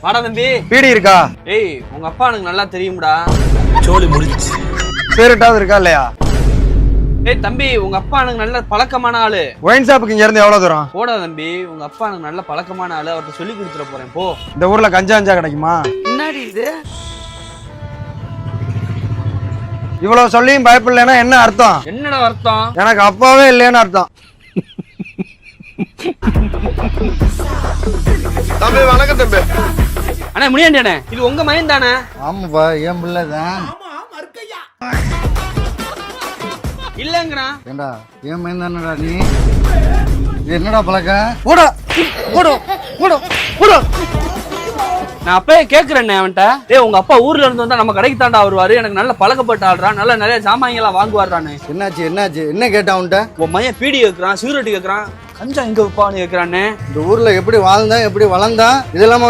வாடா தம்பி. பீடி இருக்கா? ஏய் உங்க அப்பா எனக்கு நல்லா தெரியும்டா. சோலி முடிச்சு. பேருட்டாவது இருக்கா இல்லையா? ஏய் தம்பி, உங்க அப்பா எனக்கு நல்ல பழக்கமான ஆளு. ஒயின் ஷாப்புக்கு இங்க இருந்து எவ்வளவு தூரம்? போடா தம்பி, உங்க அப்பா எனக்கு நல்ல பழக்கமான ஆளு. அவர்கிட்ட சொல்லி கொடுத்துட போறேன் போ. இந்த ஊர்ல கஞ்சா கிடைக்குமா? என்னடி இது? இவ்வளவு சொல்லியும் பயப்படலைன்னா என்ன அர்த்தம்? என்னடா அர்த்தம்? எனக்கு அப்பாவே இல்லைன்னு அர்த்தம். தம்பி வணக்கம் தம்பி. அண்ணா முனியாண்டி அண்ணே, இது உங்க மகன் தானே? ஆமாப்பா, என் பிள்ளைதான். இல்லங்கண்ணா. ஏண்டா என் மகன் தானடா நீ? இது என்னடா பழக்கம்? போடா போடா போடா போடா. நான் அப்பயே கேக்குறேன் அவன்கிட்ட. ஏய் உங்க அப்பா ஊர்ல இருந்து வந்தா நம்ம கடைக்கு தாண்டா வருவாரு. எனக்கு நல்ல பழக்கப்பட்ட ஆள்றா, நல்ல நிறைய ஜாமான் எல்லாம் வாங்குவாருறானு. என்னாச்சு என்ன கேட்டா அவன்கிட்ட? உன் மையன் பீடி கேக்குறான், சிகரெட் கேக்குறான், கஞ்சா எங்க வைப்பான்னு கேக்குறானே. இந்த ஊர்ல எப்படி வாழ்ந்தான் எப்படி வளர்ந்தான் இதெல்லாம்